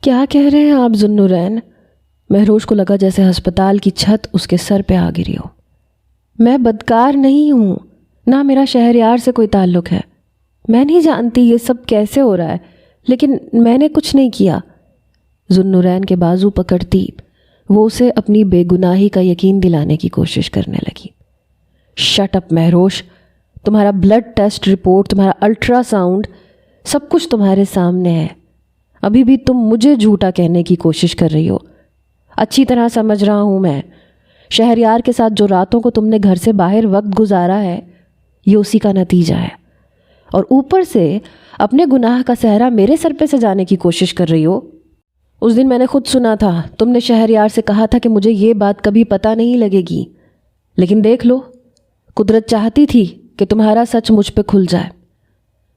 کیا کہہ رہے ہیں آپ ذوالنورین؟ مہروش کو لگا جیسے ہسپتال کی چھت اس کے سر پہ آ گری ہو۔ میں بدکار نہیں ہوں، نہ میرا شہریار سے کوئی تعلق ہے۔ میں نہیں جانتی یہ سب کیسے ہو رہا ہے، لیکن میں نے کچھ نہیں کیا۔ ذوالنورین کے بازو پکڑتی وہ اسے اپنی بے گناہی کا یقین دلانے کی کوشش کرنے لگی۔ شٹ اپ مہروش، تمہارا بلڈ ٹیسٹ رپورٹ، تمہارا الٹرا ساؤنڈ، سب کچھ تمہارے سامنے ہے۔ ابھی بھی تم مجھے جھوٹا کہنے کی کوشش کر رہی ہو۔ اچھی طرح سمجھ رہا ہوں میں، شہریار کے ساتھ جو راتوں کو تم نے گھر سے باہر وقت گزارا ہے یہ اسی کا نتیجہ ہے، اور اوپر سے اپنے گناہ کا صحرا میرے سر پہ سجانے کی کوشش کر رہی ہو۔ اس دن میں نے خود سنا تھا، تم نے شہریار سے کہا تھا کہ مجھے یہ بات کبھی پتہ نہیں لگے گی، لیکن دیکھ لو، قدرت چاہتی تھی کہ تمہارا سچ مجھ پہ کھل جائے۔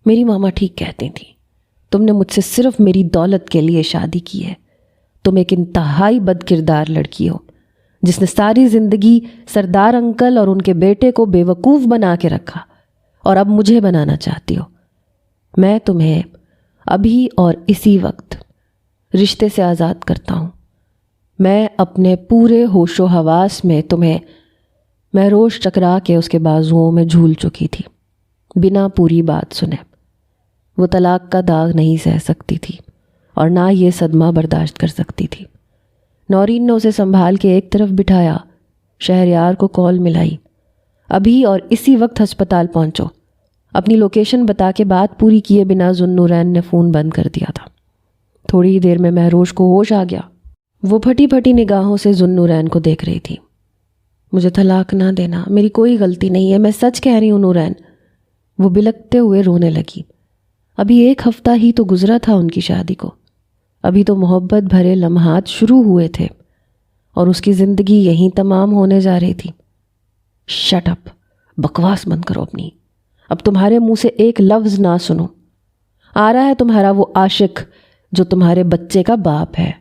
میری ماما ٹھیک کہتی تھیں، تم نے مجھ سے صرف میری دولت کے لیے شادی کی ہے۔ تم ایک انتہائی بد کردار لڑکی ہو جس نے ساری زندگی سردار انکل اور ان کے بیٹے کو بے وقوف بنا کے رکھا، اور اب مجھے بنانا چاہتی ہو۔ میں تمہیں ابھی اور اسی وقت رشتے سے آزاد کرتا ہوں۔ میں اپنے پورے ہوش و حواس میں تمہیں مہروش چکرا کے اس کے بازوؤں میں جھول چکی تھی، بنا پوری بات سنے۔ وہ طلاق کا داغ نہیں سہ سکتی تھی اور نہ یہ صدمہ برداشت کر سکتی تھی۔ نورین نے اسے سنبھال کے ایک طرف بٹھایا، شہریار کو کال ملائی، ابھی اور اسی وقت ہسپتال پہنچو۔ اپنی لوکیشن بتا کے بات پوری کیے بنا ذوالنورین نے فون بند کر دیا تھا۔ تھوڑی ہی دیر میں مہروش کو ہوش آ گیا۔ وہ پھٹی پھٹی نگاہوں سے ذوالنورین کو دیکھ رہی تھی۔ مجھے طلاق نہ دینا، میری کوئی غلطی نہیں ہے، میں سچ کہہ رہی ہوں نورین۔ وہ بلکتے ہوئے رونے لگی۔ ابھی ایک ہفتہ ہی تو گزرا تھا ان کی شادی کو، ابھی تو محبت بھرے لمحات شروع ہوئے تھے اور اس کی زندگی یہیں تمام ہونے جا رہی تھی۔ شٹ اپ، بکواس بند کرو اپنی۔ اب تمہارے منہ سے ایک لفظ نہ سنو۔ آ رہا ہے تمہارا وہ عاشق جو تمہارے بچے کا باپ ہے،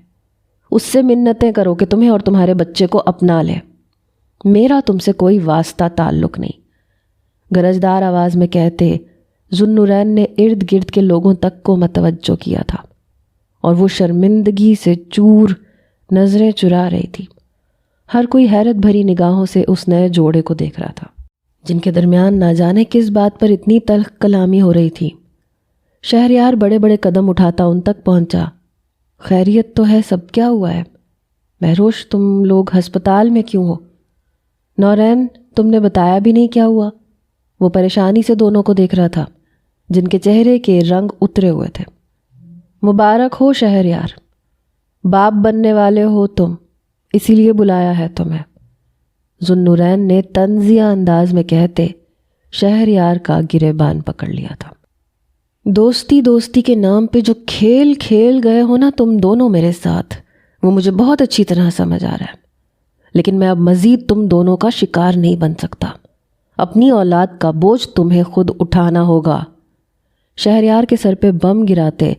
اس سے منتیں کرو کہ تمہیں اور تمہارے بچے کو اپنا لے۔ میرا تم سے کوئی واسطہ تعلق نہیں، گرجدار آواز میں کہتے ذوالنورین نے ارد گرد کے لوگوں تک کو متوجہ کیا تھا، اور وہ شرمندگی سے چور نظریں چرا رہی تھی۔ ہر کوئی حیرت بھری نگاہوں سے اس نئے جوڑے کو دیکھ رہا تھا جن کے درمیان نہ جانے کس بات پر اتنی تلخ کلامی ہو رہی تھی۔ شہریار بڑے بڑے قدم اٹھاتا ان تک پہنچا۔ خیریت تو ہے، سب کیا ہوا ہے؟ مہروش، تم لوگ ہسپتال میں کیوں ہو؟ نورین، تم نے بتایا بھی نہیں کیا ہوا؟ وہ پریشانی سے دونوں کو دیکھ رہا تھا جن کے چہرے کے رنگ اترے ہوئے تھے۔ مبارک ہو شہریار، باپ بننے والے ہو تم، اسی لیے بلایا ہے تمہیں، ذوالنورین نے طنزیہ انداز میں کہتے شہریار کا گریبان پکڑ لیا تھا۔ دوستی دوستی کے نام پہ جو کھیل کھیل گئے ہو نا تم دونوں میرے ساتھ، وہ مجھے بہت اچھی طرح سمجھ آ رہا ہے، لیکن میں اب مزید تم دونوں کا شکار نہیں بن سکتا۔ اپنی اولاد کا بوجھ تمہیں خود اٹھانا ہوگا۔ شہریار کے سر پہ بم گراتے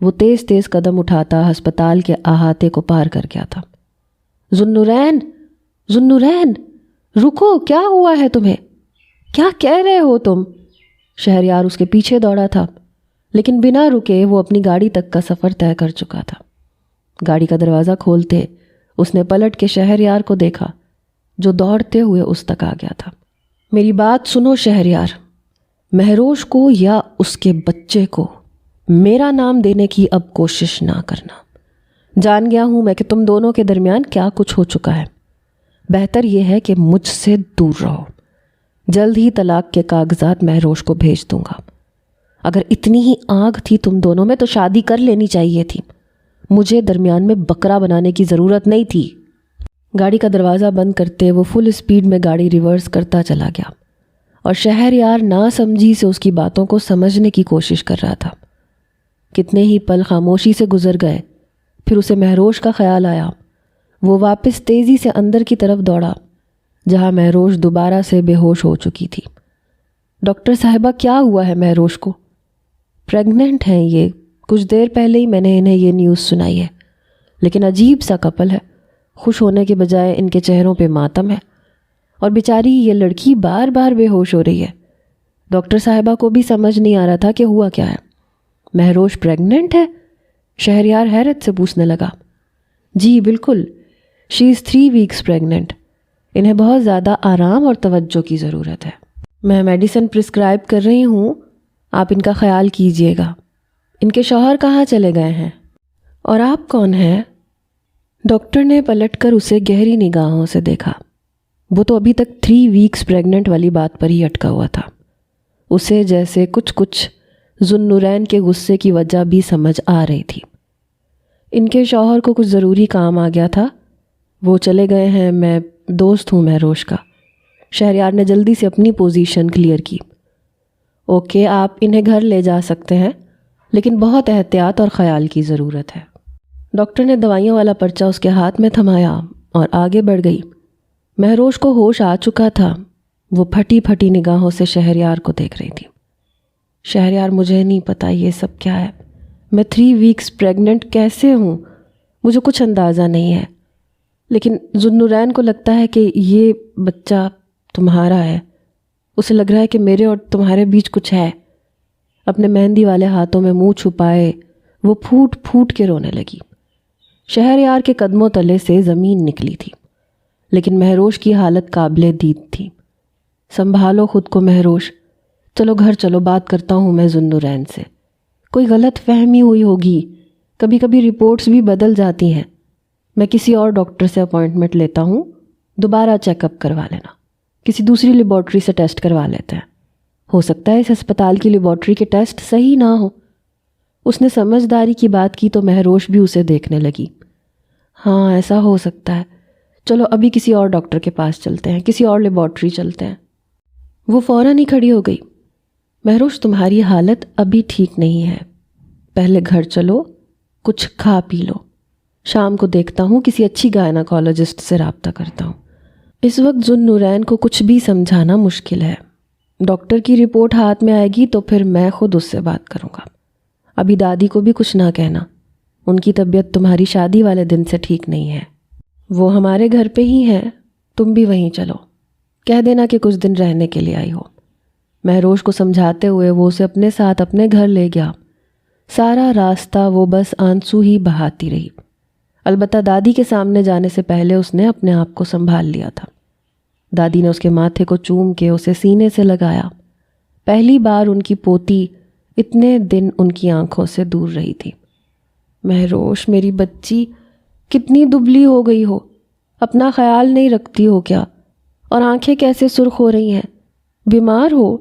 وہ تیز تیز قدم اٹھاتا ہسپتال کے احاطے کو پار کر گیا تھا۔ ذوالنورین، ذوالنورین، رکو، کیا ہوا ہے تمہیں؟ کیا کہہ رہے ہو تم؟ شہریار اس کے پیچھے دوڑا تھا، لیکن بنا رکے وہ اپنی گاڑی تک کا سفر طے کر چکا تھا۔ گاڑی کا دروازہ کھولتے اس نے پلٹ کے شہریار کو دیکھا جو دوڑتے ہوئے اس تک آ گیا تھا۔ میری بات سنو شہریار، مہروش کو یا اس کے بچے کو میرا نام دینے کی اب کوشش نہ کرنا۔ جان گیا ہوں میں کہ تم دونوں کے درمیان کیا کچھ ہو چکا ہے۔ بہتر یہ ہے کہ مجھ سے دور رہو۔ جلد ہی طلاق کے کاغذات مہروش کو بھیج دوں گا۔ اگر اتنی ہی آگ تھی تم دونوں میں تو شادی کر لینی چاہیے تھی، مجھے درمیان میں بکرا بنانے کی ضرورت نہیں تھی۔ گاڑی کا دروازہ بند کرتے وہ فل اسپیڈ میں گاڑی ریورس کرتا چلا گیا، اور شہریار نا سمجھی سے اس کی باتوں کو سمجھنے کی کوشش کر رہا تھا۔ کتنے ہی پل خاموشی سے گزر گئے، پھر اسے مہروش کا خیال آیا۔ وہ واپس تیزی سے اندر کی طرف دوڑا جہاں مہروش دوبارہ سے بے ہوش ہو چکی تھی۔ ڈاکٹر صاحبہ، کیا ہوا ہے مہروش کو؟ پریگننٹ ہیں یہ، کچھ دیر پہلے ہی میں نے انہیں یہ نیوز سنائی ہے، لیکن عجیب سا کپل ہے، خوش ہونے کے بجائے ان کے چہروں پہ ماتم ہے، اور بیچاری یہ لڑکی بار بار بے ہوش ہو رہی ہے۔ ڈاکٹر صاحبہ کو بھی سمجھ نہیں آ رہا تھا کہ ہوا کیا ہے۔ مہروش پریگننٹ ہے؟ شہریار حیرت سے پوچھنے لگا۔ جی بالکل، شی از 3 ویکس پریگننٹ، انہیں بہت زیادہ آرام اور توجہ کی ضرورت ہے۔ میں میڈیسن پرسکرائب کر رہی ہوں، آپ ان کا خیال کیجیے گا۔ ان کے شوہر کہاں چلے گئے ہیں؟ اور آپ کون ہیں؟ ڈاکٹر نے پلٹ کر اسے گہری نگاہوں سے دیکھا۔ وہ تو ابھی تک 3 ویکس پریگننٹ والی بات پر ہی اٹکا ہوا تھا۔ اسے جیسے کچھ ذوالنورین کے غصے کی وجہ بھی سمجھ آ رہی تھی۔ ان کے شوہر کو کچھ ضروری کام آ گیا تھا، وہ چلے گئے ہیں، میں دوست ہوں مہروش کا۔ شہریار نے جلدی سے اپنی پوزیشن کلیئر کی۔ اوکے، آپ انہیں گھر لے جا سکتے ہیں، لیکن بہت احتیاط اور خیال کی ضرورت ہے۔ ڈاکٹر نے دوائیوں والا پرچہ اس کے ہاتھ میں تھمایا اور آگے بڑھ گئی۔ مہروش کو ہوش آ چکا تھا، وہ پھٹی پھٹی نگاہوں سے شہریار کو دیکھ رہی تھی۔ شہریار، مجھے نہیں پتا یہ سب کیا ہے، میں 3 ویکس پریگننٹ کیسے ہوں، مجھے کچھ اندازہ نہیں ہے، لیکن ذوالنورین کو لگتا ہے کہ یہ بچہ تمہارا ہے، اسے لگ رہا ہے کہ میرے اور تمہارے بیچ کچھ ہے۔ اپنے مہندی والے ہاتھوں میں منہ چھپائے وہ پھوٹ پھوٹ کے رونے لگی۔ شہریار کے قدموں تلے سے زمین نکلی تھی، لیکن مہروش کی حالت قابل دید تھی۔ سنبھالو خود کو مہروش، چلو گھر چلو، بات کرتا ہوں میں ذوالنورین سے، کوئی غلط فہمی ہوئی ہوگی، کبھی کبھی رپورٹس بھی بدل جاتی ہیں، میں کسی اور ڈاکٹر سے اپوائنٹمنٹ لیتا ہوں، دوبارہ چیک اپ کروا لینا، کسی دوسری لیبارٹری سے ٹیسٹ کروا لیتے ہیں، ہو سکتا ہے اس ہسپتال کی لیبارٹری کے ٹیسٹ صحیح نہ ہو۔ اس نے سمجھداری کی بات کی تو مہروش بھی اسے دیکھنے لگی۔ ہاں ایسا ہو سکتا ہے، چلو ابھی کسی اور ڈاکٹر کے پاس چلتے ہیں، کسی اور لیبارٹری چلتے ہیں۔ وہ فوراً ہی کھڑی ہو گئی۔ مہروش، تمہاری حالت ابھی ٹھیک نہیں ہے، پہلے گھر چلو، کچھ کھا پی لو، شام کو دیکھتا ہوں، کسی اچھی گائناکالوجسٹ سے رابطہ کرتا ہوں۔ اس وقت ذوالنورین کو کچھ بھی سمجھانا مشکل ہے، ڈاکٹر کی رپورٹ ہاتھ میں آئے گی تو پھر میں خود اس سے بات کروں گا۔ ابھی دادی کو بھی کچھ نہ کہنا، ان کی طبیعت تمہاری شادی والے دن سے ٹھیک نہیں ہے، وہ ہمارے گھر پہ ہی ہیں، تم بھی وہیں چلو، کہہ دینا کہ کچھ دن رہنے کے لیے آئی ہو۔ مہروش کو سمجھاتے ہوئے وہ اسے اپنے ساتھ اپنے گھر لے گیا۔ سارا راستہ وہ بس آنسو ہی بہاتی رہی، البتہ دادی کے سامنے جانے سے پہلے اس نے اپنے آپ کو سنبھال لیا تھا۔ دادی نے اس کے ماتھے کو چوم کے اسے سینے سے لگایا۔ پہلی بار ان کی پوتی اتنے دن ان کی آنکھوں سے دور رہی تھی۔ مہروش میری بچی، کتنی دبلی ہو گئی ہو، اپنا خیال نہیں رکھتی ہو کیا؟ اور آنکھیں کیسے سرخ ہو رہی ہیں، بیمار ہو؟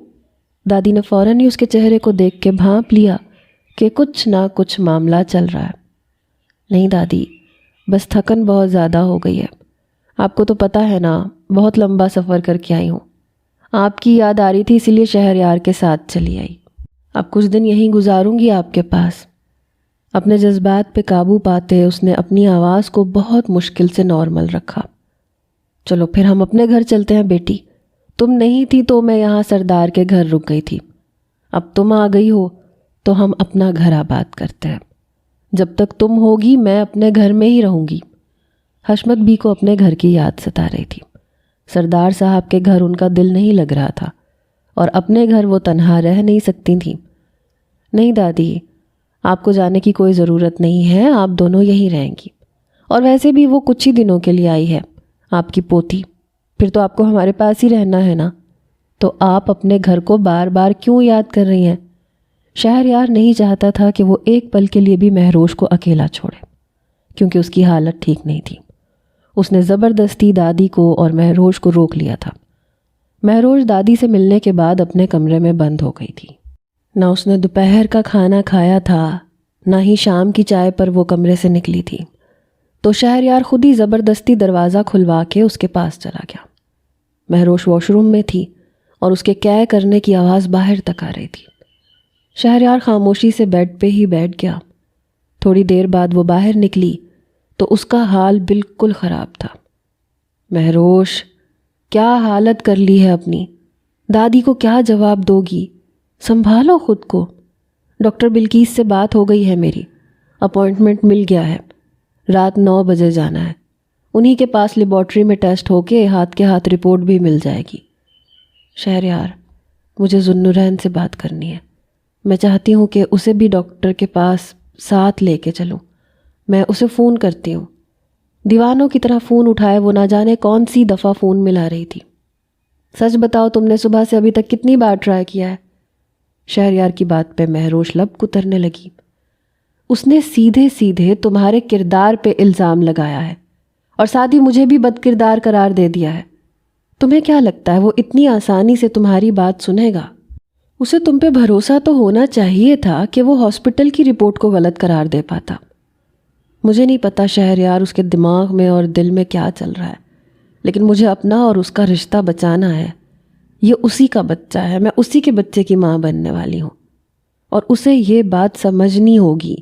دادی نے فوراً ہی اس کے چہرے کو دیکھ کے بھانپ لیا کہ کچھ نہ کچھ معاملہ چل رہا ہے۔ نہیں دادی، بس تھکن بہت زیادہ ہو گئی ہے، آپ کو تو پتہ ہے نا، بہت لمبا سفر کر کے آئی ہوں، آپ کی یاد آ رہی تھی اسی لیے شہریار کے ساتھ چلی آئی، اب کچھ دن یہیں گزاروں گی آپ کے پاس۔ اپنے جذبات پہ قابو پاتے اس نے اپنی آواز کو بہت مشکل سے نارمل رکھا۔ چلو پھر ہم اپنے گھر چلتے ہیں بیٹی، تم نہیں تھی تو میں یہاں سردار کے گھر رک گئی تھی، اب تم آ گئی ہو تو ہم اپنا گھر آباد کرتے ہیں، جب تک تم ہوگی میں اپنے گھر میں ہی رہوں گی۔ حشمت بھی کو اپنے گھر کی یاد ستا رہی تھی۔ سردار صاحب کے گھر ان کا دل نہیں لگ رہا تھا اور اپنے گھر وہ تنہا رہ نہیں سکتی تھیں۔ نہیں دادی، آپ کو جانے کی کوئی ضرورت نہیں ہے، آپ دونوں یہیں رہیں گی، اور ویسے بھی وہ کچھ ہی دنوں کے لیے آئی ہے، آپ کی پوتی، پھر تو آپ کو ہمارے پاس ہی رہنا ہے نا، تو آپ اپنے گھر کو بار بار کیوں یاد کر رہی ہیں؟ شہریار نہیں چاہتا تھا کہ وہ ایک پل کے لیے بھی مہروش کو اکیلا چھوڑے، کیونکہ اس کی حالت ٹھیک نہیں تھی۔ اس نے زبردستی دادی کو اور مہروش کو روک لیا تھا۔ مہروش دادی سے ملنے کے بعد اپنے کمرے میں بند ہو گئی تھی، نہ اس نے دوپہر کا کھانا کھایا تھا، نہ ہی شام کی چائے پر وہ کمرے سے نکلی تھی، تو شہریار خود ہی زبردستی دروازہ کھلوا کے اس کے پاس چلا گیا۔ مہروش واش روم میں تھی اور اس کے کیے کرنے کی آواز باہر تک آ رہی تھی۔ شہریار خاموشی سے بیڈ پہ ہی بیٹھ گیا۔ تھوڑی دیر بعد وہ باہر نکلی تو اس کا حال بالکل خراب تھا۔ مہروش، کیا حالت کر لی ہے اپنی، دادی کو کیا جواب دو گی؟ سنبھالو خود کو۔ ڈاکٹر بلکیس سے بات ہو گئی ہے میری، اپوائنٹمنٹ مل گیا ہے، رات 9 بجے جانا ہے، انہی کے پاس لیبارٹری میں ٹیسٹ ہو کے ہاتھ کے ہاتھ رپورٹ بھی مل جائے گی۔ شہریار، مجھے ذوالنورین سے بات کرنی ہے، میں چاہتی ہوں کہ اسے بھی ڈاکٹر کے پاس ساتھ لے کے چلوں؟ میں اسے فون کرتی ہوں۔ دیوانوں کی طرح فون اٹھائے وہ نہ جانے کون سی دفعہ فون ملا رہی تھی۔ سچ بتاؤ، تم نے صبح سے ابھی تک کتنی بار ٹرائی کیا ہے؟ شہریار کی بات پہ مہروش لب کترنے لگی۔ اس نے سیدھے سیدھے تمہارے کردار پہ الزام لگایا ہے اور ساتھ ہی مجھے بھی بد کردار قرار دے دیا ہے۔ تمہیں کیا لگتا ہے وہ اتنی آسانی سے تمہاری بات سنے گا؟ اسے تم پہ بھروسہ تو ہونا چاہیے تھا کہ وہ ہاسپٹل کی رپورٹ کو غلط قرار دے پاتا۔ مجھے نہیں پتا شہریار اس کے دماغ میں اور دل میں کیا چل رہا ہے، لیکن مجھے اپنا اور اس کا رشتہ بچانا ہے۔ یہ اسی کا بچہ ہے، میں اسی کے بچے کی ماں بننے والی ہوں، اور اسے یہ بات سمجھنی ہوگی۔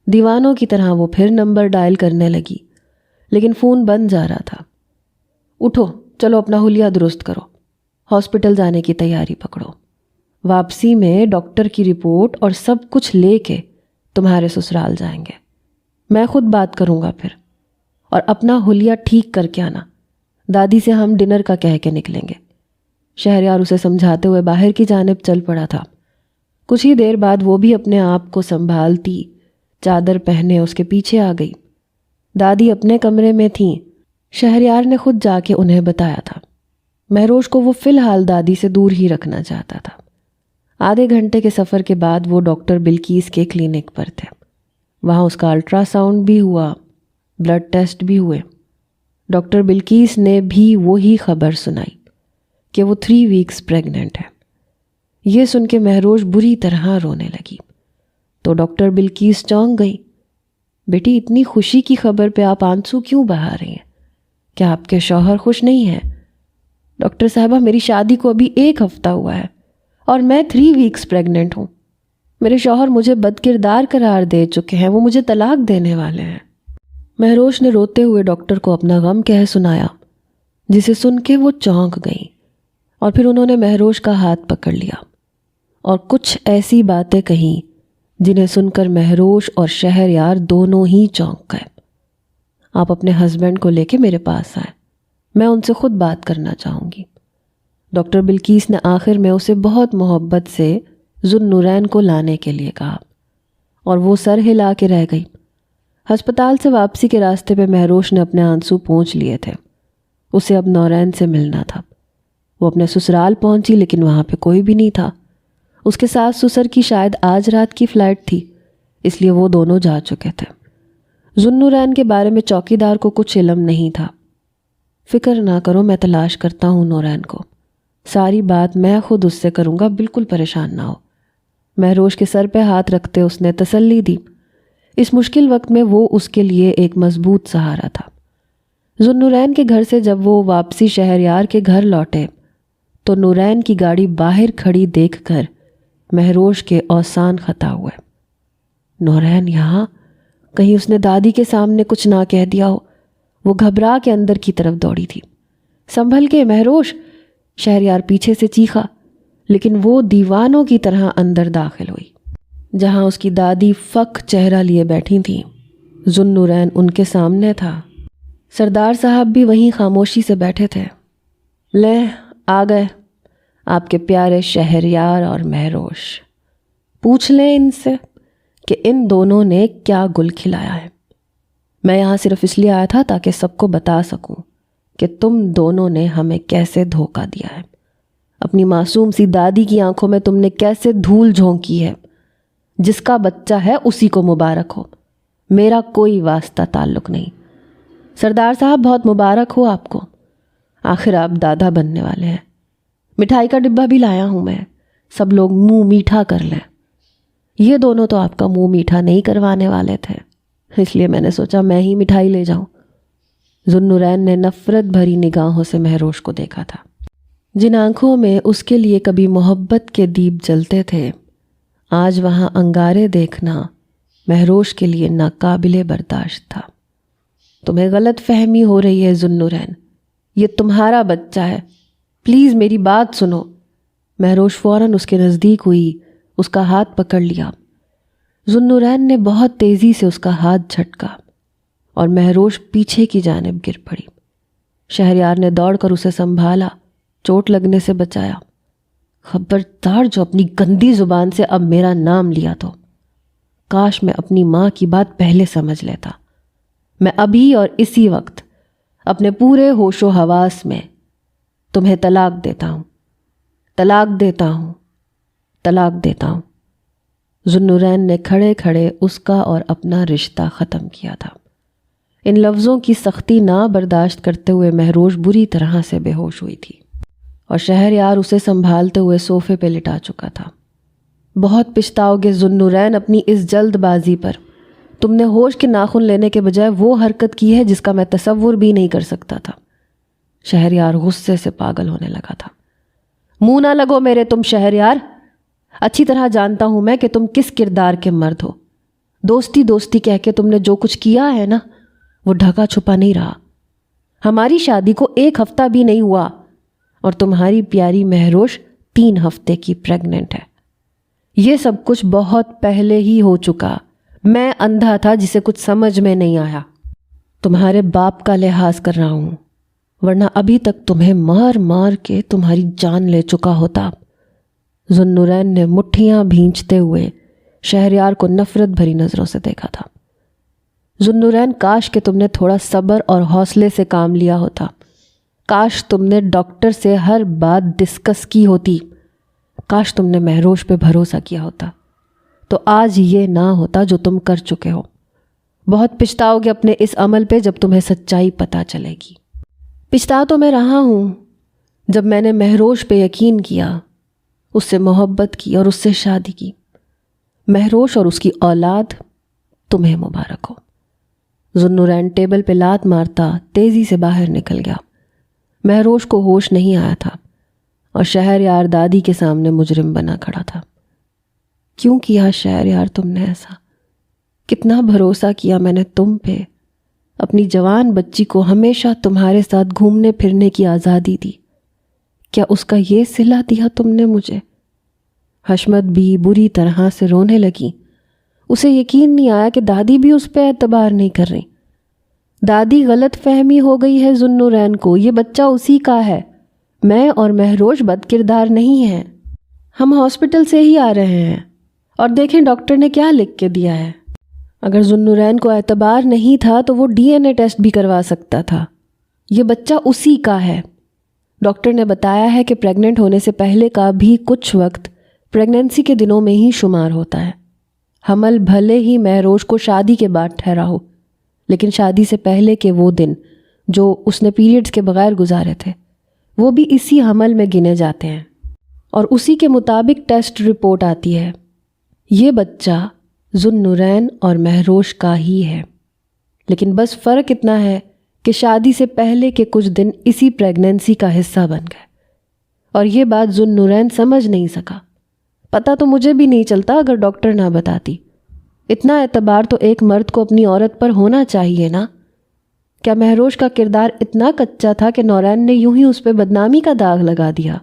دیوانوں کی طرح وہ پھر نمبر ڈائل کرنے لگی، لیکن فون بند جا رہا تھا۔ اٹھو، چلو اپنا حلیہ درست کرو، ہاسپٹل جانے کی تیاری پکڑو۔ واپسی میں ڈاکٹر کی رپورٹ اور سب کچھ لے کے تمہارے سسرال جائیں گے۔ میں خود بات کروں گا پھر، اور اپنا حلیہ ٹھیک کر کے آنا۔ دادی سے ہم ڈنر کا کہہ کے نکلیں گے۔ شہریار اسے سمجھاتے ہوئے باہر کی جانب چل پڑا تھا۔ کچھ ہی دیر بعد وہ بھی اپنے آپ کو سنبھالتی چادر پہنے اس کے پیچھے آ گئی۔ دادی اپنے کمرے میں تھیں۔ شہریار نے خود جا کے انہیں بتایا تھا۔ مہروش کو وہ فی الحال دادی سے دور ہی رکھنا چاہتا تھا۔ آدھے گھنٹے کے سفر کے بعد وہ ڈاکٹر بلکیس کے کلینک پر تھے۔ وہاں اس کا الٹرا ساؤنڈ بھی ہوا، بلڈ ٹیسٹ بھی ہوئے۔ ڈاکٹر بلکیس نے بھی وہی خبر سنائی کہ وہ 3 ویکس پریگننٹ ہے۔ یہ سن کے مہروش بری طرح رونے لگی تو ڈاکٹر بلکیس چونک گئی۔ بیٹی، اتنی خوشی کی خبر پہ آپ آنسو کیوں بہا رہی ہیں؟ کیا آپ کے شوہر خوش نہیں ہیں؟ ڈاکٹر صاحبہ، میری شادی کو ابھی 1 ہفتہ ہوا ہے اور میں 3 ویکس پریگننٹ ہوں۔ میرے شوہر مجھے بد کردار قرار دے چکے ہیں، وہ مجھے طلاق دینے والے ہیں۔ مہروش نے روتے ہوئے ڈاکٹر کو اپنا غم کہہ سنایا، جسے سن کے وہ چونک گئیں، اور پھر انہوں نے مہروش کا ہاتھ پکڑ لیا اور کچھ ایسی باتیں کہیں جنہیں سن کر مہروش اور شہریار دونوں ہی چونک گئے۔ آپ اپنے ہسبینڈ کو لے کے میرے پاس آئیں، میں ان سے خود بات کرنا چاہوں گی۔ ڈاکٹر بلکیس نے آخر میں اسے بہت محبت سے ذوالنورین کو لانے کے لیے کہا، اور وہ سر ہلا کے رہ گئی۔ ہسپتال سے واپسی کے راستے پہ مہروش نے اپنے آنسو پونچھ لیے تھے۔ اسے اب نورین سے ملنا تھا۔ وہ اپنے سسرال پہنچی، لیکن وہاں پہ کوئی بھی نہیں تھا۔ اس کے ساس سسر کی شاید آج رات کی فلائٹ تھی، اس لیے وہ دونوں جا چکے تھے۔ ذوالنورین کے بارے میں چوکیدار کو کچھ علم نہیں تھا۔ فکر نہ کرو، میں تلاش کرتا ہوں نورین کو، ساری بات میں خود اس سے کروں گا، بالکل پریشان نہ ہو۔ مہروش کے سر پہ ہاتھ رکھتے اس نے تسلی دی۔ اس مشکل وقت میں وہ اس کے لیے ایک مضبوط سہارا تھا۔ ذوالنورین کے گھر سے جب وہ واپسی شہریار کے گھر لوٹے تو نورین کی گاڑی باہر کھڑی دیکھ کر مہروش کے اوسان خطا ہوئے۔ نورین یہاں؟ کہیں اس نے دادی کے سامنے کچھ نہ کہہ دیا ہو۔ وہ گھبرا کے اندر کی طرف دوڑی تھی۔ سنبھل کے مہروش! شہریار پیچھے سے چیخا، لیکن وہ دیوانوں کی طرح اندر داخل ہوئی، جہاں اس کی دادی فک چہرہ لیے بیٹھی تھیں۔ ذوالنورین ان کے سامنے تھا۔ سردار صاحب بھی وہیں خاموشی سے بیٹھے تھے۔ لے آ گئے آپ کے پیارے شہریار اور مہروش۔ پوچھ لیں ان سے کہ ان دونوں نے کیا گل کھلایا ہے۔ میں یہاں صرف اس لیے آیا تھا تاکہ سب کو بتا سکوں کہ تم دونوں نے ہمیں کیسے دھوکہ دیا ہے۔ اپنی معصوم سی دادی کی آنکھوں میں تم نے کیسے دھول جھونکی ہے۔ جس کا بچہ ہے اسی کو مبارک ہو، میرا کوئی واسطہ تعلق نہیں۔ سردار صاحب بہت مبارک ہو آپ کو، آخر آپ دادا بننے والے ہیں۔ مٹھائی کا ڈبہ بھی لایا ہوں میں، سب لوگ منہ میٹھا کر لیں۔ یہ دونوں تو آپ کا منہ میٹھا نہیں کروانے والے تھے، اس لیے میں نے سوچا میں ہی مٹھائی لے جاؤں۔ ذوالنورین نے نفرت بھری نگاہوں سے مہروش کو دیکھا تھا۔ جن آنکھوں میں اس کے لیے کبھی محبت کے دیپ جلتے تھے، آج وہاں انگارے دیکھنا مہروش کے لیے ناقابل برداشت تھا۔ تمہیں غلط فہمی ہو رہی ہے ذوالنورین، یہ تمہارا بچہ ہے، پلیز میری بات سنو۔ مہروش فوراً اس کے نزدیک ہوئی، اس کا ہاتھ پکڑ لیا۔ ذوالنورین نے بہت تیزی سے اس کا ہاتھ جھٹکا اور مہروش پیچھے کی جانب گر پڑی۔ شہریار نے دوڑ کر اسے سنبھالا، چوٹ لگنے سے بچایا۔ خبردار جو اپنی گندی زبان سے اب میرا نام لیا تو کاش میں اپنی ماں کی بات پہلے سمجھ لیتا. میں ابھی اور اسی وقت اپنے پورے ہوش و حواس میں تمہیں طلاق دیتا ہوں، طلاق دیتا ہوں، طلاق دیتا ہوں. ذوالنورین نے کھڑے کھڑے اس کا اور اپنا رشتہ ختم کیا تھا. ان لفظوں کی سختی نہ برداشت کرتے ہوئے مہروش بری طرح سے بے ہوش ہوئی تھی اور شہریار اسے سنبھالتے ہوئے صوفے پہ لٹا چکا تھا. بہت پچھتاؤ گے ذوالنورین اپنی اس جلد بازی پر. تم نے ہوش کے ناخن لینے کے بجائے وہ حرکت کی ہے جس کا میں تصور بھی نہیں کر سکتا تھا. شہریار غصے سے پاگل ہونے لگا تھا. منہ نہ لگو میرے تم شہریار. اچھی طرح جانتا ہوں میں کہ تم کس کردار کے مرد ہو. دوستی دوستی کہہ کے تم نے جو کچھ کیا ہے نا وہ ڈھکا چھپا نہیں رہا. ہماری شادی کو 1 ہفتہ بھی نہیں ہوا اور تمہاری پیاری مہروش 3 ہفتے کی پریگننٹ ہے. یہ سب کچھ بہت پہلے ہی ہو چکا. میں اندھا تھا جسے کچھ سمجھ میں نہیں آیا. تمہارے باپ کا لحاظ کر رہا ہوں ورنہ ابھی تک تمہیں مار مار کے تمہاری جان لے چکا ہوتا. ذوالنورین نے مٹھیاں بھینچتے ہوئے شہریار کو نفرت بھری نظروں سے دیکھا تھا. ذوالنورین کاش کہ تم نے تھوڑا صبر اور حوصلے سے کام لیا ہوتا. کاش تم نے ڈاکٹر سے ہر بات ڈسکس کی ہوتی. کاش تم نے مہروش پہ بھروسہ کیا ہوتا تو آج یہ نہ ہوتا جو تم کر چکے ہو. بہت پچھتاؤ گے اپنے اس عمل پہ جب تمہیں سچائی پتہ چلے گی. پچھتا تو میں رہا ہوں جب میں نے مہروش پہ یقین کیا، اس سے محبت کی اور اس سے شادی کی. مہروش اور اس کی اولاد تمہیں مبارک ہو. ذوالنورین ٹیبل پہ لات مارتا تیزی سے باہر نکل گیا. مہروش کو ہوش نہیں آیا تھا اور شہریار دادی کے سامنے مجرم بنا کھڑا تھا. کیوں کیا شہریار تم نے ایسا؟ کتنا بھروسہ کیا میں نے تم پہ. اپنی جوان بچی کو ہمیشہ تمہارے ساتھ گھومنے پھرنے کی آزادی دی. کیا اس کا یہ صلہ دیا تم نے مجھے؟ حشمت بھی بری طرح سے رونے لگی. اسے یقین نہیں آیا کہ دادی بھی اس پہ اعتبار نہیں کر رہی. دادی غلط فہمی ہو گئی ہے ذوالنورین کو. یہ بچہ اسی کا ہے. میں اور مہروش بد کردار نہیں ہیں. ہم ہاسپٹل سے ہی آ رہے ہیں اور دیکھیں ڈاکٹر نے کیا لکھ کے دیا ہے. اگر ذوالنورین کو اعتبار نہیں تھا تو وہ DNA ٹیسٹ بھی کروا سکتا تھا. یہ بچہ اسی کا ہے. ڈاکٹر نے بتایا ہے کہ پریگننٹ ہونے سے پہلے کا بھی کچھ وقت پریگننسی کے دنوں میں ہی شمار ہوتا ہے. حمل بھلے ہی مہروش کو شادی کے بعد ٹھہرا ہو لیکن شادی سے پہلے کے وہ دن جو اس نے پیریڈز کے بغیر گزارے تھے وہ بھی اسی حمل میں گنے جاتے ہیں اور اسی کے مطابق ٹیسٹ رپورٹ آتی ہے. یہ بچہ ذوالنورین اور مہروش کا ہی ہے لیکن بس فرق اتنا ہے کہ شادی سے پہلے کے کچھ دن اسی پریگننسی کا حصہ بن گئے اور یہ بات ذوالنورین سمجھ نہیں سکا. پتہ تو مجھے بھی نہیں چلتا اگر ڈاکٹر نہ بتاتی. اتنا اعتبار تو ایک مرد کو اپنی عورت پر ہونا چاہیے نا. کیا مہروش کا کردار اتنا کچا تھا کہ نورین نے یوں ہی اس پہ بدنامی کا داغ لگا دیا؟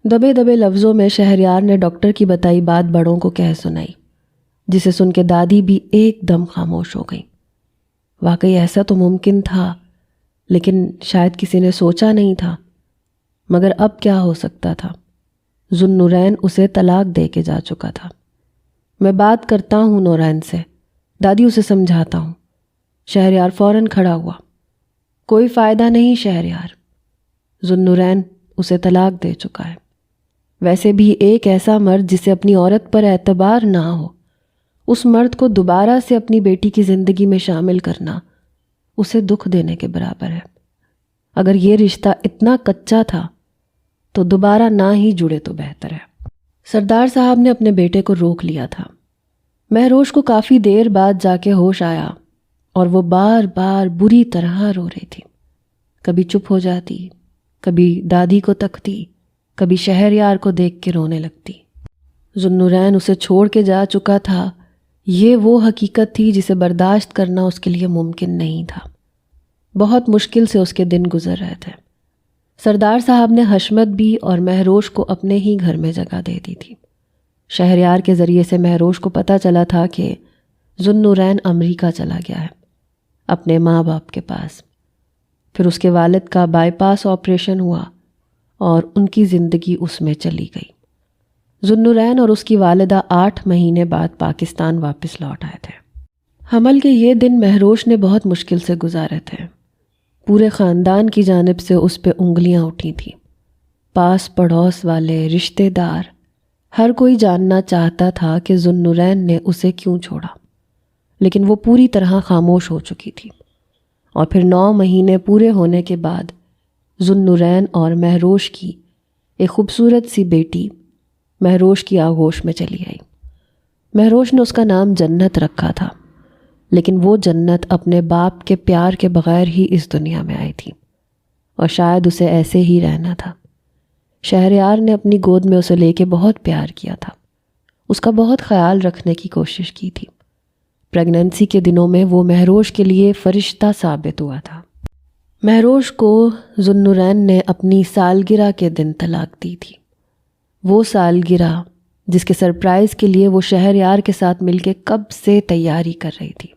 دبے دبے لفظوں میں شہریار نے ڈاکٹر کی بتائی بات بڑوں کو کہہ سنائی جسے سن کے دادی بھی ایک دم خاموش ہو گئی. واقعی ایسا تو ممکن تھا لیکن شاید کسی نے سوچا نہیں تھا. مگر اب کیا ہو سکتا تھا؟ ذوالنورین اسے طلاق دے کے جا چکا تھا. میں بات کرتا ہوں نورین سے، دادی اسے سمجھاتا ہوں. شہریار فوراً کھڑا ہوا. کوئی فائدہ نہیں شہریار، ذوالنورین اسے طلاق دے چکا ہے. ویسے بھی ایک ایسا مرد جسے اپنی عورت پر اعتبار نہ ہو، اس مرد کو دوبارہ سے اپنی بیٹی کی زندگی میں شامل کرنا اسے دکھ دینے کے برابر ہے. اگر یہ رشتہ اتنا کچا تھا تو دوبارہ نہ ہی جڑے تو بہتر ہے. سردار صاحب نے اپنے بیٹے کو روک لیا تھا. مہروش کو کافی دیر بعد جا کے ہوش آیا اور وہ بار بار بری طرح رو رہی تھی. کبھی چپ ہو جاتی، کبھی دادی کو تکتی، کبھی شہریار کو دیکھ کے رونے لگتی. ذوالنورین اسے چھوڑ کے جا چکا تھا. یہ وہ حقیقت تھی جسے برداشت کرنا اس کے لیے ممکن نہیں تھا. بہت مشکل سے اس کے دن گزر رہے تھے. سردار صاحب نے حشمت بھی اور مہروش کو اپنے ہی گھر میں جگہ دے دی تھی. شہریار کے ذریعے سے مہروش کو پتہ چلا تھا کہ ذوالنورین امریکہ چلا گیا ہے اپنے ماں باپ کے پاس. پھر اس کے والد کا بائی پاس آپریشن ہوا اور ان کی زندگی اس میں چلی گئی. ذوالنورین اور اس کی والدہ 8 مہینے بعد پاکستان واپس لوٹ آئے تھے۔ حمل کے یہ دن مہروش نے بہت مشکل سے گزارے تھے۔ پورے خاندان کی جانب سے اس پہ انگلیاں اٹھی تھیں۔ پاس پڑوس والے، رشتہ دار، ہر کوئی جاننا چاہتا تھا کہ ذوالنورین نے اسے کیوں چھوڑا، لیکن وہ پوری طرح خاموش ہو چکی تھی۔ اور پھر 9 مہینے پورے ہونے کے بعد ذوالنورین اور مہروش کی ایک خوبصورت سی بیٹی مہروش کی آغوش میں چلی آئی۔ مہروش نے اس کا نام جنت رکھا تھا، لیکن وہ جنت اپنے باپ کے پیار کے بغیر ہی اس دنیا میں آئی تھی، اور شاید اسے ایسے ہی رہنا تھا۔ شہریار نے اپنی گود میں اسے لے کے بہت پیار کیا تھا، اس کا بہت خیال رکھنے کی کوشش کی تھی۔ پریگننسی کے دنوں میں وہ مہروش کے لیے فرشتہ ثابت ہوا تھا۔ مہروش کو ذوالنورین نے اپنی سالگرہ کے دن طلاق دی تھی، وہ سالگرہ جس کے سرپرائز کے لیے وہ شہریار کے ساتھ مل کے کب سے تیاری کر رہی تھی۔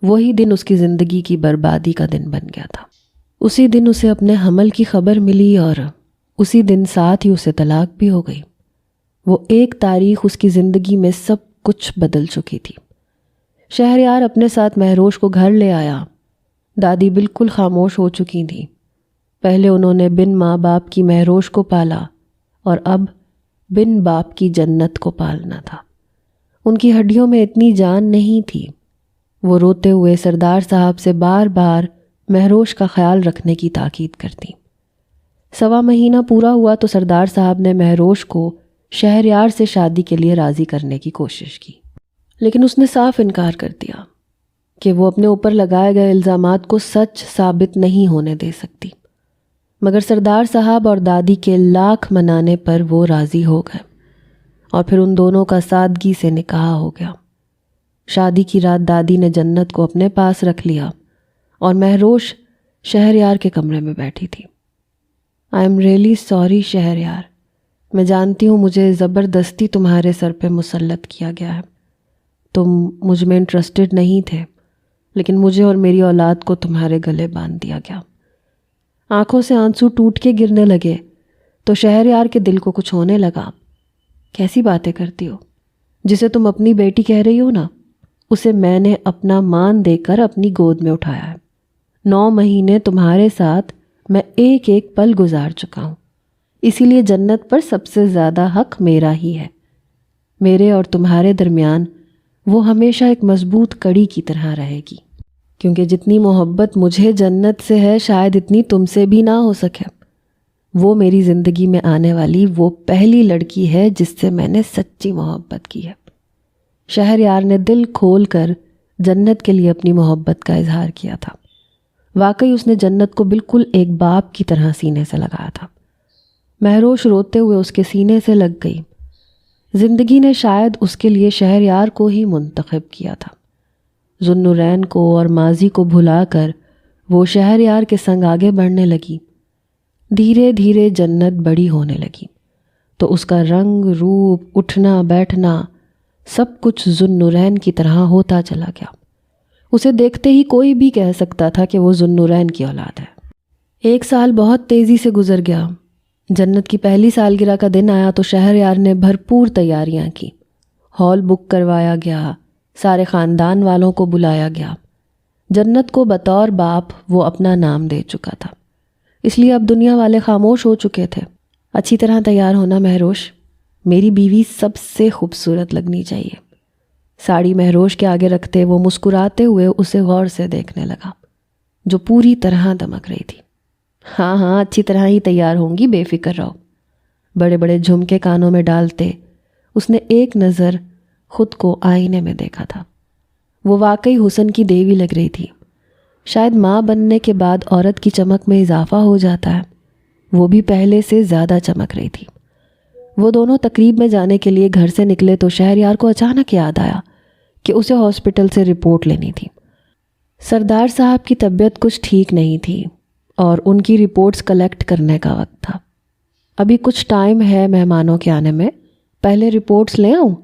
وہی دن اس کی زندگی کی بربادی کا دن بن گیا تھا۔ اسی دن اسے اپنے حمل کی خبر ملی اور اسی دن ساتھ ہی اسے طلاق بھی ہو گئی۔ وہ ایک تاریخ اس کی زندگی میں سب کچھ بدل چکی تھی۔ شہریار اپنے ساتھ مہروش کو گھر لے آیا۔ دادی بالکل خاموش ہو چکی تھی۔ پہلے انہوں نے بن ماں باپ کی مہروش کو پالا اور اب بن باپ کی جنت کو پالنا تھا۔ ان کی ہڈیوں میں اتنی جان نہیں تھی۔ وہ روتے ہوئے سردار صاحب سے بار بار مہروش کا خیال رکھنے کی تاکید کرتی۔ 1.25 مہینہ پورا ہوا تو سردار صاحب نے مہروش کو شہریار سے شادی کے لیے راضی کرنے کی کوشش کی، لیکن اس نے صاف انکار کر دیا کہ وہ اپنے اوپر لگائے گئے الزامات کو سچ ثابت نہیں ہونے دے سکتی۔ مگر سردار صاحب اور دادی کے لاکھ منانے پر وہ راضی ہو گئے، اور پھر ان دونوں کا سادگی سے نکاح ہو گیا۔ شادی کی رات دادی نے جنت کو اپنے پاس رکھ لیا اور مہروش شہریار کے کمرے میں بیٹھی تھی۔ I am really sorry Shahryar, میں جانتی ہوں مجھے زبردستی تمہارے سر پہ مسلط کیا گیا ہے۔ تم مجھ میں انٹرسٹڈ نہیں تھے، لیکن مجھے اور میری اولاد کو تمہارے گلے باندھ دیا گیا۔ آنکھوں سے آنسو ٹوٹ کے گرنے لگے تو شہریار کے دل کو کچھ ہونے لگا۔ کیسی باتیں کرتی ہو؟ جسے تم اپنی بیٹی کہہ رہی ہو نا، اسے میں نے اپنا مان دے کر اپنی گود میں اٹھایا ہے۔ 9 مہینے تمہارے ساتھ میں ایک ایک پل گزار چکا ہوں، اسی لیے جنت پر سب سے زیادہ حق میرا ہی ہے۔ میرے اور تمہارے درمیان وہ ہمیشہ ایک مضبوط کڑی کی طرح رہے گی، کیونکہ جتنی محبت مجھے جنت سے ہے شاید اتنی تم سے بھی نہ ہو سکے۔ وہ میری زندگی میں آنے والی وہ پہلی لڑکی ہے جس سے میں نے سچی محبت کی ہے۔ شہریار نے دل کھول کر جنت کے لیے اپنی محبت کا اظہار کیا تھا۔ واقعی اس نے جنت کو بالکل ایک باپ کی طرح سینے سے لگایا تھا۔ مہروش روتے ہوئے اس کے سینے سے لگ گئی۔ زندگی نے شاید اس کے لیے شہریار کو ہی منتخب کیا تھا۔ ذوالنورین کو اور ماضی کو بھلا کر وہ شہریار کے سنگ آگے بڑھنے لگی۔ دھیرے دھیرے جنت بڑی ہونے لگی تو اس کا رنگ، روپ، اٹھنا بیٹھنا سب کچھ ذوالنورین کی طرح ہوتا چلا گیا۔ اسے دیکھتے ہی کوئی بھی کہہ سکتا تھا کہ وہ ذوالنورین کی اولاد ہے۔ 1 سال بہت تیزی سے گزر گیا۔ جنت کی پہلی سالگرہ کا دن آیا تو شہریار نے بھرپور تیاریاں کی۔ ہال بک کروایا گیا، سارے خاندان والوں کو بلایا گیا۔ جنت کو بطور باپ وہ اپنا نام دے چکا تھا، اس لیے اب دنیا والے خاموش ہو چکے تھے۔ اچھی طرح تیار ہونا مہروش، میری بیوی سب سے خوبصورت لگنی چاہیے۔ ساڑی مہروش کے آگے رکھتے وہ مسکراتے ہوئے اسے غور سے دیکھنے لگا، جو پوری طرح دمک رہی تھی۔ ہاں ہاں اچھی طرح ہی تیار ہوں گی، بے فکر رہو۔ بڑے بڑے جھمکے کانوں میں ڈالتے اس نے ایک نظر خود کو آئینے میں دیکھا تھا۔ وہ واقعی حسن کی دیوی لگ رہی تھی۔ شاید ماں بننے کے بعد عورت کی چمک میں اضافہ ہو جاتا ہے، وہ بھی پہلے سے زیادہ چمک رہی تھی۔ وہ دونوں تقریب میں جانے کے لیے گھر سے نکلے تو شہریار کو اچانک یاد آیا کہ اسے ہاسپٹل سے رپورٹ لینی تھی۔ سردار صاحب کی طبیعت کچھ ٹھیک نہیں تھی اور ان کی رپورٹس کلیکٹ کرنے کا وقت تھا۔ ابھی کچھ ٹائم ہے مہمانوں کے آنے میں، پہلے رپورٹس لے آؤں؟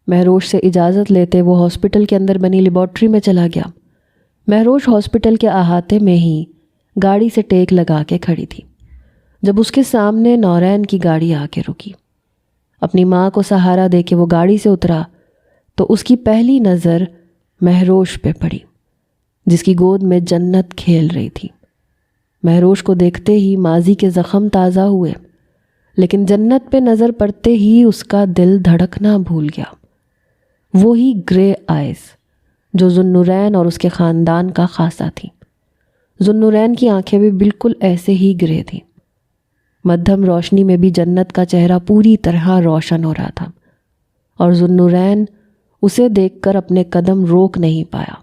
مہروش سے اجازت لیتے وہ ہاسپٹل کے اندر بنی لیبارٹری میں چلا گیا۔ مہروش ہاسپٹل کے احاطے میں ہی گاڑی سے ٹیک لگا کے کھڑی تھی جب اس کے سامنے نورین کی گاڑی آ کے رکی۔ اپنی ماں کو سہارا دے کے وہ گاڑی سے اترا تو اس کی پہلی نظر مہروش پہ پڑی، جس کی گود میں جنت کھیل رہی تھی۔ مہروش کو دیکھتے ہی ماضی کے زخم تازہ ہوئے، لیکن جنت پہ نظر پڑتے ہی اس کا دل دھڑکنا بھول گیا۔ وہی گرے آئز جو ذوالنورین اور اس کے خاندان کا خاصہ تھی۔ ذوالنورین کی آنکھیں بھی بالکل ایسے ہی گرے تھیں۔ مدھم روشنی میں بھی جنت کا چہرہ پوری طرح روشن ہو رہا تھا، اور ذوالنورین اسے دیکھ کر اپنے قدم روک نہیں پایا۔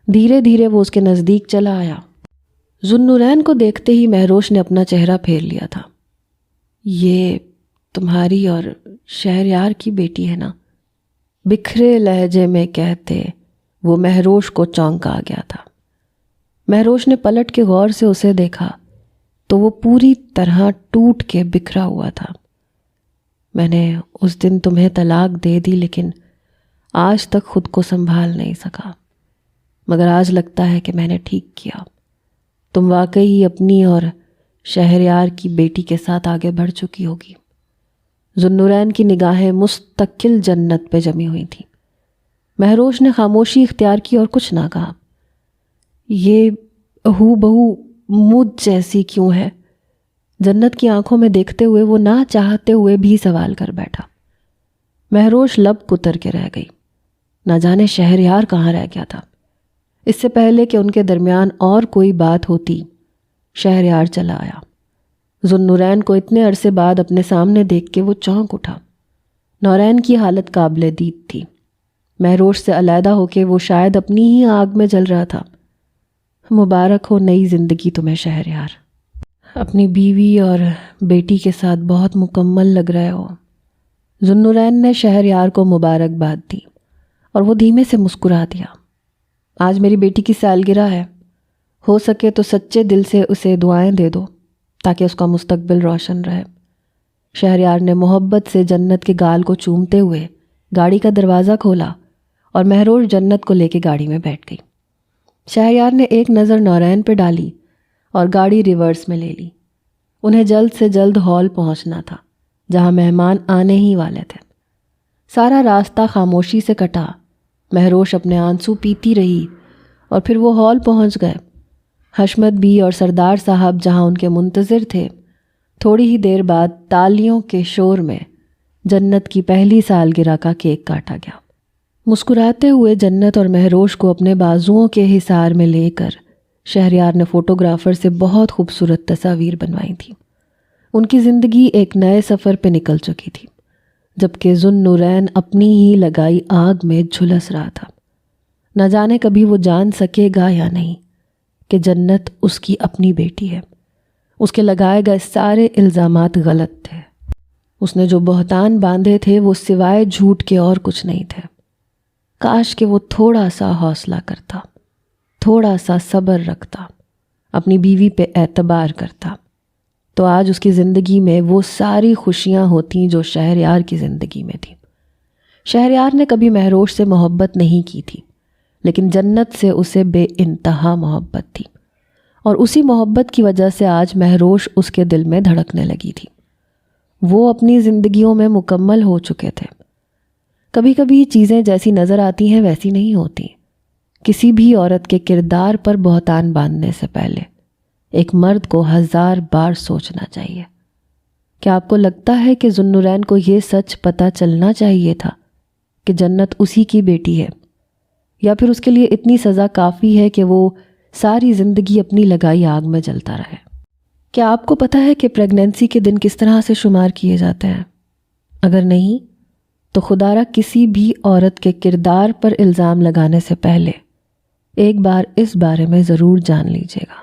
دھیرے دھیرے وہ اس کے نزدیک چلا آیا۔ ذوالنورین کو دیکھتے ہی مہروش نے اپنا چہرہ پھیر لیا تھا۔ یہ تمہاری اور شہریار کی بیٹی ہے نا؟ بکھرے لہجے میں کہتے وہ مہروش کو چونکا گیا تھا۔ مہروش نے پلٹ کے غور سے اسے دیکھا تو وہ پوری طرح ٹوٹ کے بکھرا ہوا تھا۔ میں نے اس دن تمہیں طلاق دے دی، لیکن آج تک خود کو سنبھال نہیں سکا، مگر آج لگتا ہے کہ میں نے ٹھیک کیا۔ تم واقعی اپنی اور شہریار کی بیٹی کے ساتھ آگے بڑھ چکی ہوگی۔ ذوالنورین کی نگاہیں مستقل جنت پہ جمی ہوئی تھیں۔ مہروش نے خاموشی اختیار کی اور کچھ نہ کہا۔ یہ ہو بہو مجھ جیسی کیوں ہے؟ جنت کی آنکھوں میں دیکھتے ہوئے وہ نہ چاہتے ہوئے بھی سوال کر بیٹھا۔ مہروش لب کتر کے رہ گئی۔ نہ جانے شہریار کہاں رہ گیا تھا۔ اس سے پہلے کہ ان کے درمیان اور کوئی بات ہوتی، شہریار چلا آیا۔ ذوالنورین کو اتنے عرصے بعد اپنے سامنے دیکھ کے وہ چونک اٹھا۔ نورین کی حالت قابل دید تھی۔ مہروش سے علیحدہ ہو کے وہ شاید اپنی ہی آگ میں جل رہا تھا۔ مبارک ہو نئی زندگی تمہیں شہریار، اپنی بیوی اور بیٹی کے ساتھ بہت مکمل لگ رہے ہو۔ ذوالنورین نے شہریار کو مبارکباد دی اور وہ دھیمے سے مسکرا دیا۔ آج میری بیٹی کی سالگرہ ہے، ہو سکے تو سچے دل سے اسے دعائیں دے دو تاکہ اس کا مستقبل روشن رہے۔ شہریار نے محبت سے جنت کے گال کو چومتے ہوئے گاڑی کا دروازہ کھولا اور مہروش جنت کو لے کے گاڑی میں بیٹھ گئی۔ شہریار نے ایک نظر نورین پہ ڈالی اور گاڑی ریورس میں لے لی۔ انہیں جلد سے جلد ہال پہنچنا تھا جہاں مہمان آنے ہی والے تھے۔ سارا راستہ خاموشی سے کٹا۔ مہروش اپنے آنسو پیتی رہی اور پھر وہ ہال پہنچ گئے۔ حشمت بی اور سردار صاحب جہاں ان کے منتظر تھے، تھوڑی ہی دیر بعد تالیوں کے شور میں جنت کی پہلی سالگرہ کا کیک کاٹا گیا۔ مسکراتے ہوئے جنت اور مہروش کو اپنے بازوؤں کے حصار میں لے کر شہریار نے فوٹوگرافر سے بہت خوبصورت تصاویر بنوائی تھیں۔ ان کی زندگی ایک نئے سفر پہ نکل چکی تھی، جبکہ ذوالنورین اپنی ہی لگائی آگ میں جھلس رہا تھا۔ نہ جانے کبھی وہ جان سکے گا یا نہیں کہ جنت اس کی اپنی بیٹی ہے۔ اس کے لگائے گئے سارے الزامات غلط تھے۔ اس نے جو بہتان باندھے تھے وہ سوائے جھوٹ کے اور کچھ نہیں تھے۔ کاش کہ وہ تھوڑا سا حوصلہ کرتا، تھوڑا سا صبر رکھتا، اپنی بیوی پہ اعتبار کرتا، تو آج اس کی زندگی میں وہ ساری خوشیاں ہوتیں جو شہریار کی زندگی میں تھیں۔ شہریار نے کبھی مہروش سے محبت نہیں کی تھی، لیکن جنت سے اسے بے انتہا محبت تھی، اور اسی محبت کی وجہ سے آج مہروش اس کے دل میں دھڑکنے لگی تھی۔ وہ اپنی زندگیوں میں مکمل ہو چکے تھے۔ کبھی کبھی چیزیں جیسی نظر آتی ہیں ویسی نہیں ہوتی۔ کسی بھی عورت کے کردار پر بہتان باندھنے سے پہلے ایک مرد کو 1000 بار سوچنا چاہیے۔ کیا آپ کو لگتا ہے کہ ذوالنورین کو یہ سچ پتہ چلنا چاہیے تھا کہ جنت اسی کی بیٹی ہے، یا پھر اس کے لیے اتنی سزا کافی ہے کہ وہ ساری زندگی اپنی لگائی آگ میں جلتا رہے؟ کیا آپ کو پتہ ہے کہ پریگنینسی کے دن کس طرح سے شمار کیے جاتے ہیں؟ اگر نہیں تو خدا را کسی بھی عورت کے کردار پر الزام لگانے سے پہلے ایک بار اس بارے میں ضرور جان لیجیے گا،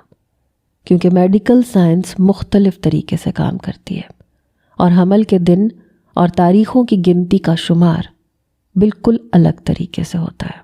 کیونکہ میڈیکل سائنس مختلف طریقے سے کام کرتی ہے، اور حمل کے دن اور تاریخوں کی گنتی کا شمار بالکل الگ طریقے سے ہوتا ہے۔